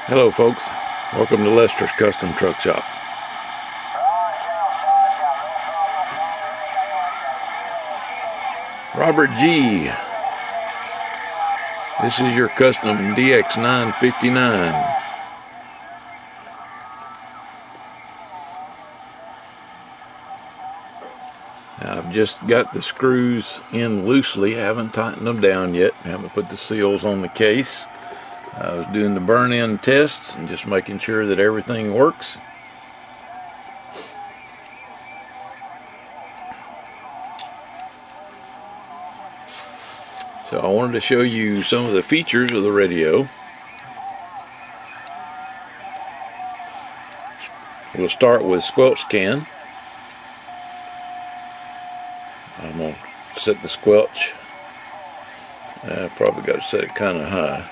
Hello folks, welcome to Lester's Custom Truck Shop. Robert G. This is your custom DX959. I've just got the screws in loosely, I haven't tightened them down yet, I haven't put the seals on the case. I was doing the burn-in tests and just making sure that everything works. So I wanted to show you some of the features of the radio. We'll start with squelch scan. I'm going to set the squelch. I probably got to set it kind of high.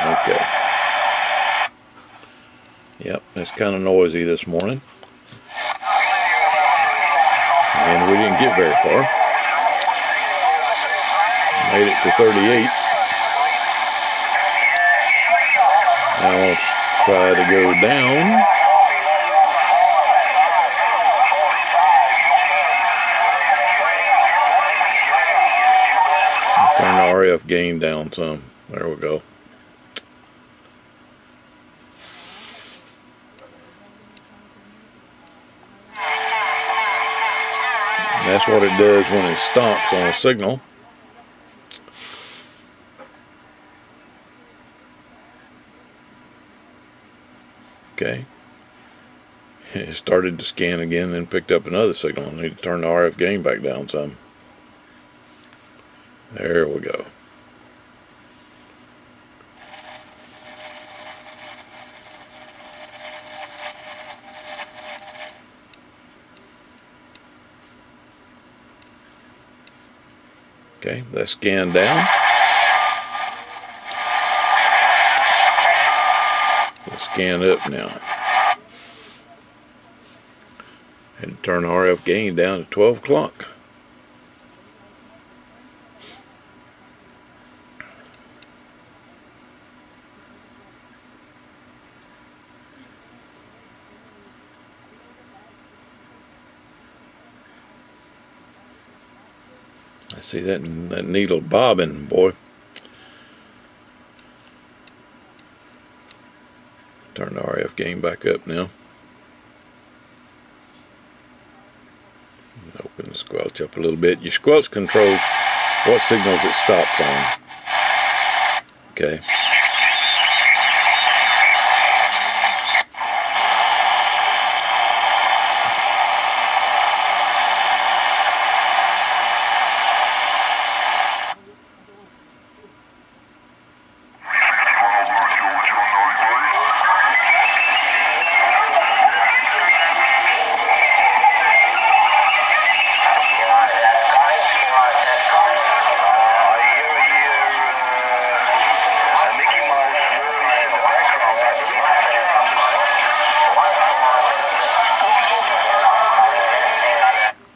Okay. Yep, it's kind of noisy this morning. And we didn't get very far. Made it to 38. Now let's try to go down. Turn the RF gain down some. There we go. That's what it does when it stops on a signal. Okay. It started to scan again, then picked up another signal. I need to turn the RF gain back down some. There we go. Okay, let's scan down. Let's scan up now. And turn the RF gain down to 12 o'clock. I see that needle bobbing, boy. Turn the RF gain back up now. Open the squelch up a little bit. Your squelch controls what signals it stops on. Okay.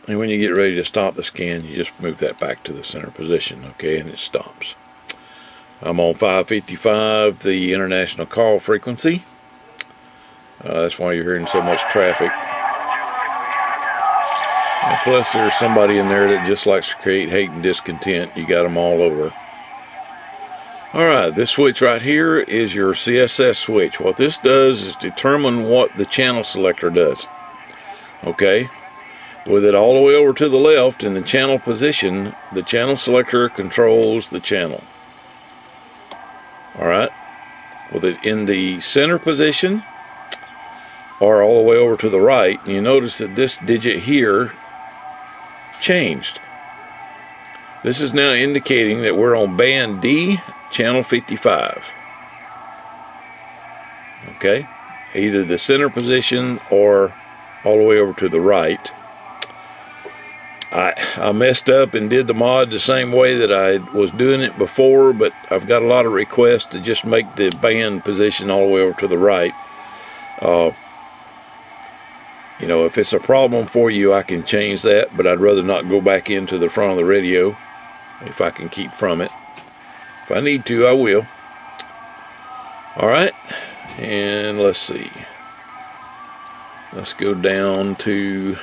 And when you get ready to stop the scan, you just move that back to the center position, okay, and it stops. I'm on 555, the international call frequency. That's why you're hearing so much traffic. And plus, there's somebody in there that just likes to create hate and discontent. You got them all over. Alright, this switch right here is your CSS switch. What this does is determine what the channel selector does. Okay? With it all the way over to the left in the channel position, the channel selector controls the channel. Alright? With it in the center position or all the way over to the right, you notice that this digit here changed. This is now indicating that we're on band D, channel 55. Okay? Either the center position or all the way over to the right. I messed up and did the mod the same way that I was doing it before, but I've got a lot of requests to just make the band position all the way over to the right. You know, if it's a problem for you, I can change that, but I'd rather not go back into the front of the radio if I can keep from it. If I need to, I will. Alright, and let's see. Let's go down to,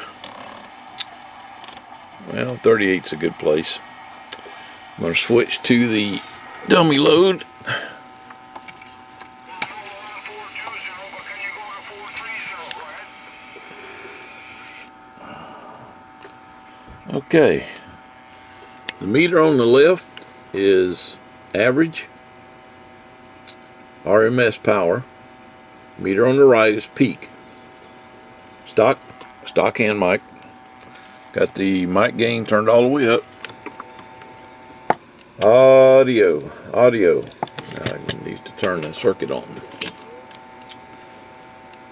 well, 38's a good place. I'm going to switch to the dummy load. Okay, the meter on the left is average RMS power. Meter on the right is peak. Stock hand mic. Got the mic gain turned all the way up. Audio. Now I need to turn the circuit on.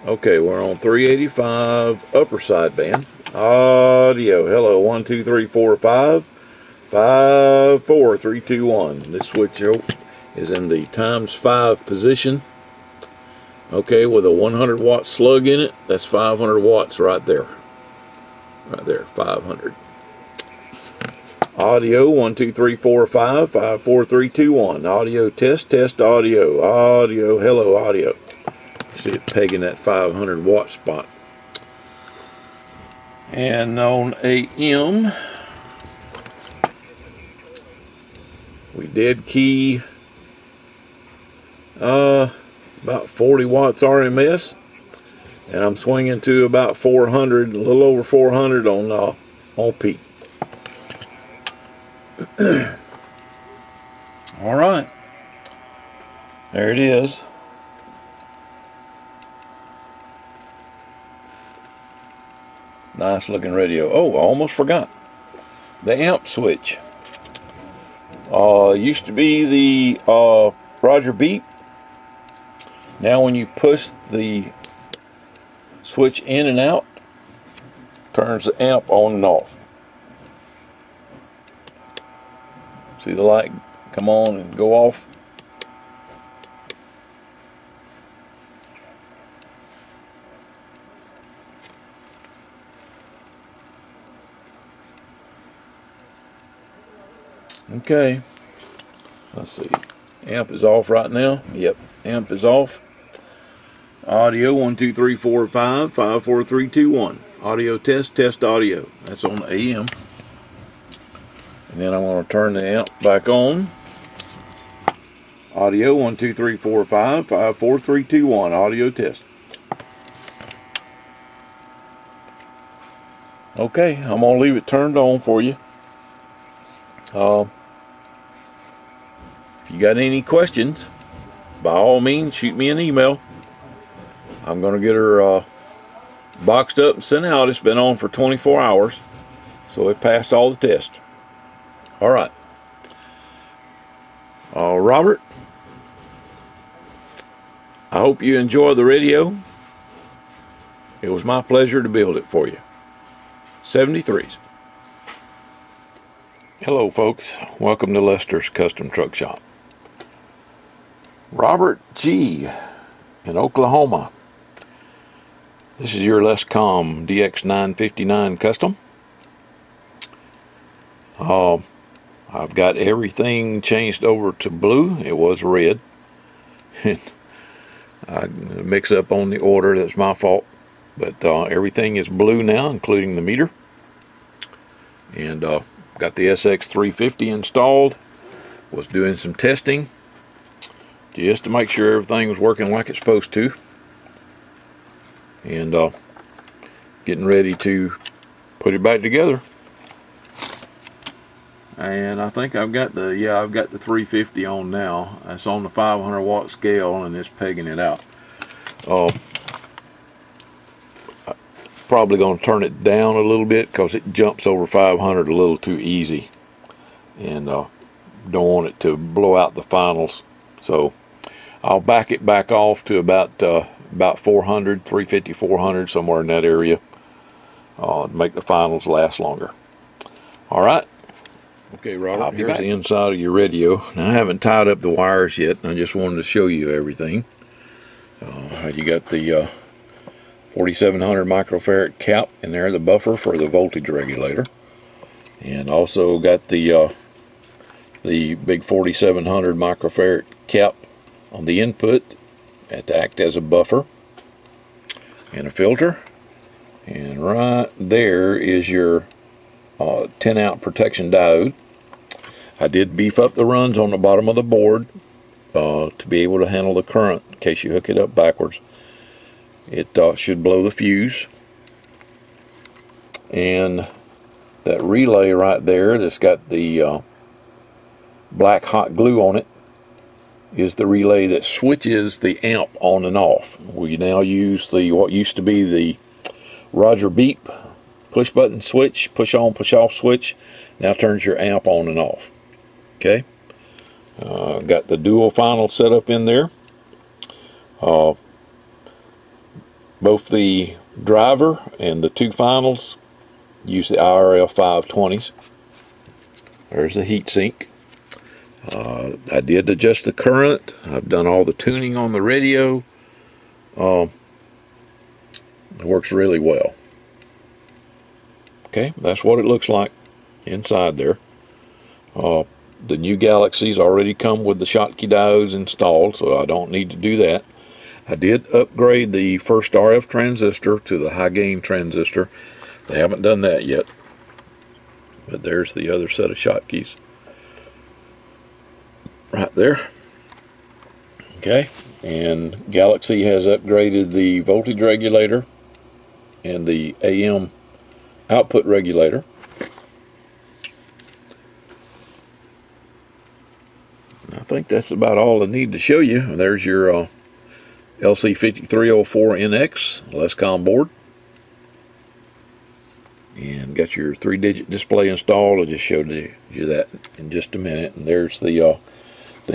Okay, we're on 385 upper sideband. Audio. Hello, 1 2 3 4 5 5 4 3 2 1. This switch is in the ×5 position. Okay, with a 100 watt slug in it. That's 500 watts right there. Right there, 500. Audio 1 2 3 4 5 5 4 3 2 1. Audio test audio. Audio. Hello, audio. See it pegging that 500 watt spot. And on AM, we did key about 40 watts RMS, and I'm swinging to about 400, a little over 400 on peak. All right, there it is. Nice looking radio. Oh, I almost forgot. The amp switch. Used to be the Roger beep. Now when you push the switch in and out, turns the amp on and off. See the light come on and go off? Okay, let's see. Amp is off right now. Yep, amp is off. Audio 1 2 3 4 5 5 4 3 2 1. Audio test audio. That's on the AM. And then I'm going to turn the amp back on. Audio 1 2 3 4 5 5 4 3 2 1. Audio test. Okay, I'm going to leave it turned on for you. If you got any questions, by all means, shoot me an email. I'm going to get her boxed up and sent out. It's been on for 24 hours, so it passed all the tests. All right. Robert, I hope you enjoy the radio. It was my pleasure to build it for you. 73s. Hello folks, welcome to Lester's Custom Truck Shop. Robert G. in Oklahoma. This is your LesComm DX959 Custom. I've got everything changed over to blue. It was red. I mix up on the order, that's my fault. But everything is blue now, including the meter. And got the SX350 installed. Was doing some testing just to make sure everything was working like it's supposed to. And getting ready to put it back together. And I think I've got the, yeah, I've got the 350 on now. That's on the 500 watt scale and it's pegging it out. Probably going to turn it down a little bit because it jumps over 500 a little too easy, and don't want it to blow out the finals. So I'll back it back off to about 400, 350, 400, somewhere in that area, to make the finals last longer. All right. Okay, Robert, here's the inside of your radio. Now, I haven't tied up the wires yet. I just wanted to show you everything. You got the 4700 microfarad cap in there, the buffer for the voltage regulator. And also got the big 4700 microfarad cap on the input to act as a buffer, and a filter. And right there is your 10 out protection diode. I did beef up the runs on the bottom of the board to be able to handle the current in case you hook it up backwards. It should blow the fuse. And that relay right there that's got the black hot glue on it is the relay that switches the amp on and off. We now use what used to be the Roger beep push button switch, push on push off switch, now turns your amp on and off. Okay, got the dual final set up in there. Both the driver and the two finals use the IRL 520s. There's the heat sink. I did adjust the current. I've done all the tuning on the radio. It works really well. Okay, that's what it looks like inside there. The new Galaxies already come with the Schottky diodes installed, so I don't need to do that. I did upgrade the first RF transistor to the high gain transistor. They haven't done that yet. But there's the other set of Schottkys right there. Okay, and Galaxy has upgraded the voltage regulator and the AM output regulator. I think that's about all I need to show you. There's your LC5304NX LesComm board. And got your 3-digit display installed. I just showed you that in just a minute. And there's the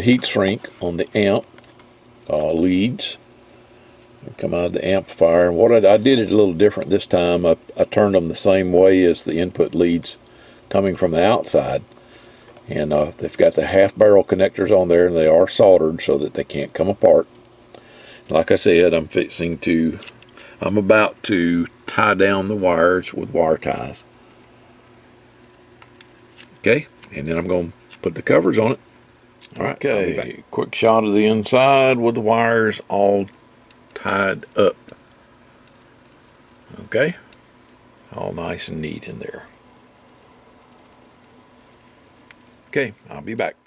heat shrink on the amp leads. They come out of the amplifier. And what I did it a little different this time. I turned them the same way as the input leads coming from the outside. And they've got the half barrel connectors on there, and they are soldered so that they can't come apart. Like I said, I'm about to tie down the wires with wire ties. Okay, and then I'm going to put the covers on it. All right, okay, quick shot of the inside with the wires all tied up. Okay, all nice and neat in there. Okay, I'll be back.